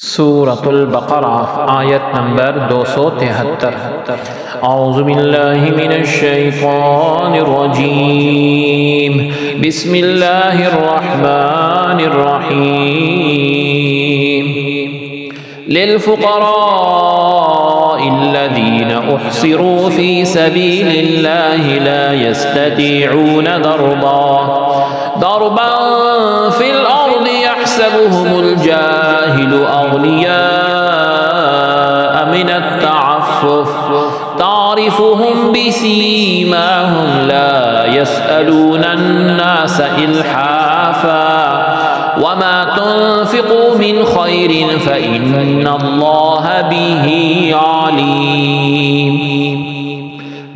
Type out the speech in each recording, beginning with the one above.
سورة البقرہ آیت نمبر 273۔ اعوذ باللہ من الشیطان الرجیم، بسم اللہ الرحمن الرحیم۔ للفقراء الذین احصروا فی سبیل اللہ لا يستطيعون ضربا فی الارض يحسبهم الجاهل أغنياء من التعفف تعرفهم بسيماهم لا يسألون الناس إلحافا وما تنفقوا من خير فإن الله به عليم۔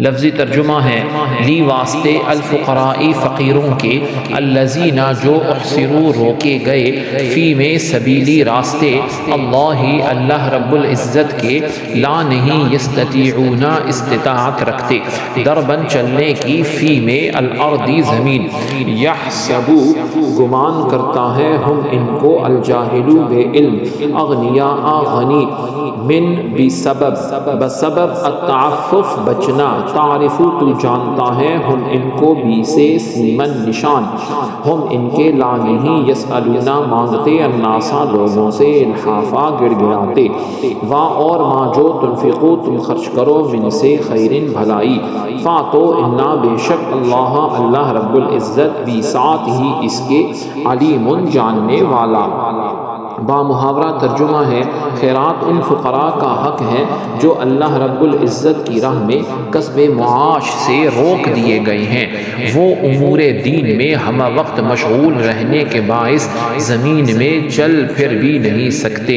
لفظی ترجمہ ہے لی واسطے الفقراء فقیروں کے، الذین جو احصروا روکے گئے، فی میں سبیلی راستے، اللہ رب العزت کے، لا نہیں یستطیعون استطاعت رکھتے، دربن چلنے کی، فی میں الارض زمین، یحسبو گمان کرتا ہے، ہم ان کو، الجاہل بے علم، اغنیاء غنی، من بسبب التعفف بچنا، تعرفو تو جانتا ہے، ہم ان کو، بی سے سیمن نشان، ہم ان کے، لا نہیں یسألونا مانگتے، الناسا لوگوں سے، الحافا گڑ گڑاتے، وا اور ما جو، تنفقو تم خرچ کرو، من سے خیرن بھلائی، فاتو انا بے شک اللہ رب العزت، بھی ساتھ ہی اس کے، علیم جاننے والا۔ با محاورہ ترجمہ ہے خیرات ان فقراء کا حق ہے جو اللہ رب العزت کی راہ میں کسب معاش سے روک دیے گئے ہیں، وہ امور دین میں ہمہ وقت مشغول رہنے کے باعث زمین میں چل پھر بھی نہیں سکتے،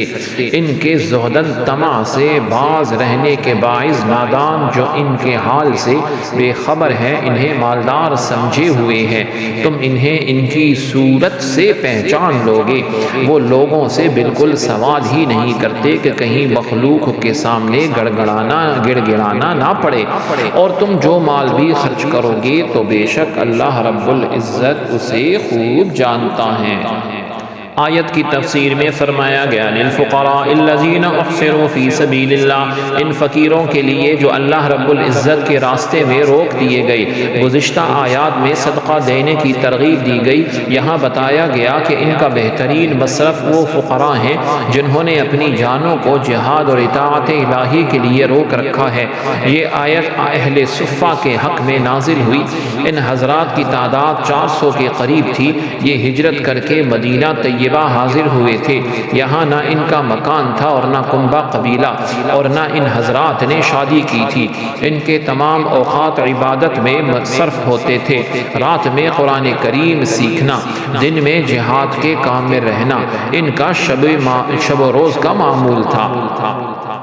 ان کے زہدن طمع سے باز رہنے کے باعث نادان جو ان کے حال سے بے خبر ہے، انہیں مالدار سمجھے ہوئے ہیں، تم انہیں ان کی صورت سے پہچان لوگے، وہ لوگوں سے بالکل سوال ہی نہیں کرتے کہ کہیں مخلوق کے سامنے گڑ گڑانا نہ پڑے، اور تم جو مال بھی خرچ کرو گے تو بے شک اللہ رب العزت اسے خوب جانتا ہے۔ آیت کی تفسیر میں فرمایا گیا للفقراء الذین احصروا فی سبیل اللہ، ان فقیروں کے لیے جو اللہ رب العزت کے راستے میں روک دیے گئے۔ گزشتہ آیات میں صدقہ دینے کی ترغیب دی گئی، یہاں بتایا گیا کہ ان کا بہترین مصرف وہ فقراء ہیں جنہوں نے اپنی جانوں کو جہاد اور اطاعت الہی کے لیے روک رکھا ہے۔ یہ آیت اہل صفہ کے حق میں نازل ہوئی، ان حضرات کی تعداد 400 کے قریب تھی، یہ ہجرت کر کے مدینہ طیبہ حاضر ہوئے تھے، یہاں نہ ان کا مکان تھا اور نہ کنبہ قبیلہ، اور نہ ان حضرات نے شادی کی تھی، ان کے تمام اوقات عبادت میں صرف ہوتے تھے، رات میں قرآن کریم سیکھنا، دن میں جہاد کے کام میں رہنا ان کا شب و روز کا معمول تھا۔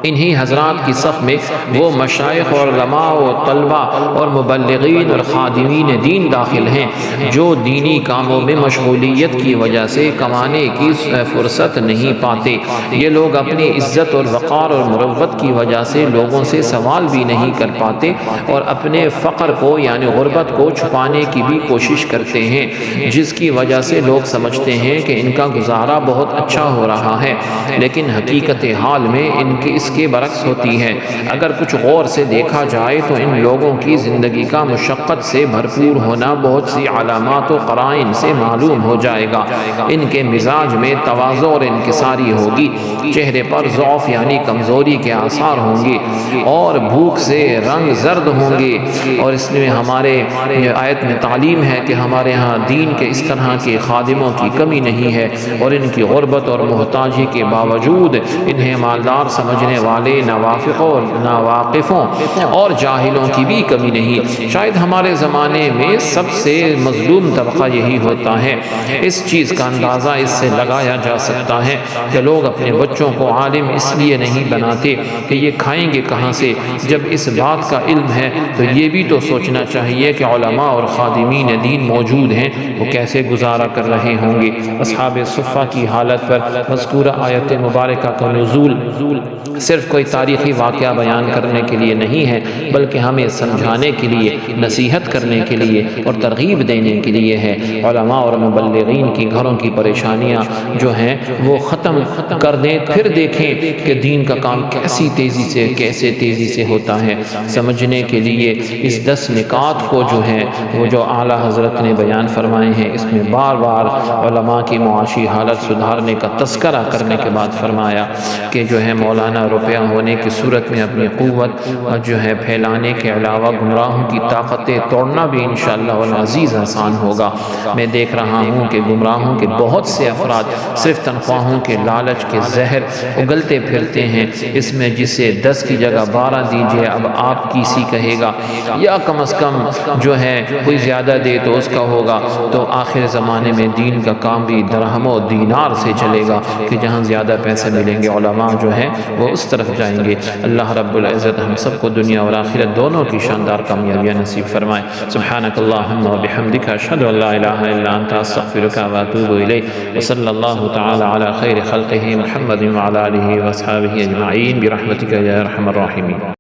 انہی حضرات کی صف میں وہ مشائخ اور علماء و طلبہ اور مبلغین اور خادمین دین داخل ہیں جو دینی کاموں میں مشغولیت کی وجہ سے کمانے کی فرصت نہیں پاتے، یہ لوگ اپنی عزت اور وقار اور مروت کی وجہ سے لوگوں سے سوال بھی نہیں کر پاتے اور اپنے فقر کو یعنی غربت کو چھپانے کی بھی کوشش کرتے ہیں، جس کی وجہ سے لوگ سمجھتے ہیں کہ ان کا گزارا بہت اچھا ہو رہا ہے، لیکن حقیقت حال میں ان کی اس کے برعکس ہوتی ہے۔ اگر کچھ غور سے دیکھا جائے تو ان لوگوں کی زندگی کا مشقت سے بھرپور ہونا بہت سی علامات و قرائن سے معلوم ہو جائے گا، ان کے مزاج میں تواضع اور انکساری ہوگی، چہرے پر ضعف یعنی کمزوری کے آثار ہوں گے، اور بھوک سے رنگ زرد ہوں گے، اور اس میں ہمارے آیت میں تعلیم ہے کہ ہمارے ہاں دین کے اس طرح کے خادموں کی کمی نہیں ہے، اور ان کی غربت اور محتاجی کے باوجود انہیں مالدار سمجھنے والے ناواقفوں اور جاہلوں کی بھی کمی نہیں۔ شاید ہمارے زمانے میں سب سے مظلوم طبقہ یہی ہوتا ہے۔ اس چیز کا اندازہ اس سے لگایا جا سکتا ہے کہ لوگ اپنے بچوں کو عالم اس لیے نہیں بناتے کہ یہ کھائیں گے کہاں سے، جب اس بات کا علم ہے تو یہ بھی تو سوچنا چاہیے کہ علماء اور خادمین دین موجود ہیں، وہ کیسے گزارا کر رہے ہوں گے۔ اصحاب صفہ کی حالت پر مذکورہ آیت مبارکہ کا نزول صرف کوئی تاریخی واقعہ بیان کرنے کے لیے نہیں ہے، بلکہ ہمیں سمجھانے کے لیے، نصیحت کرنے کے لیے اور ترغیب دینے کے لیے ہے۔ علماء اور مبلغین کی گھروں کی پریشانیاں جو ہیں وہ ختم کر دیں، پھر دیکھیں کہ دین کا کام کیسے تیزی سے ہوتا ہے۔ سمجھنے کے لیے اس 10 نکات کو جو ہے وہ جو اعلیٰ حضرت نے بیان فرمائے ہیں، اس میں بار بار علماء کی معاشی حالت سدھارنے کا تذکرہ کرنے کے بعد فرمایا کہ جو ہے مولانا روپیہ ہونے کی صورت میں اپنی قوت جو ہے پھیلانے کے علاوہ گمراہوں کی طاقتیں توڑنا بھی انشاءاللہ العزیز آسان ہوگا۔ میں دیکھ رہا ہوں کہ گمراہوں کے بہت سے افراد صرف تنخواہوں کے لالچ کے زہر اگلتے پھرتے ہیں۔ اس میں جسے 10 کی جگہ 12 دیجئے، اب آپ کسی کہے گا، یا کم از کم جو ہے کوئی زیادہ دے تو اس کا ہوگا، تو آخر زمانے میں دین کا کام بھی درہم و دینار سے چلے گا کہ جہاں زیادہ پیسے ملیں گے علماء جو ہیں وہ اس طرف جائیں گے۔ اللہ رب العزت ہم سب کو دنیا اور آخرت دونوں کی شاندار کامیابیاں نصیب فرمائے۔ سبحانک اللہم و بحمدک، اشہد ان لا الہ الا انت، استغفرک و اتوب الیک، وصلی اللہ تعالی علی خیر خلقہ محمد وعلی آلہ واصحابہ اجمعین برحمتک یا ارحم الراحمین۔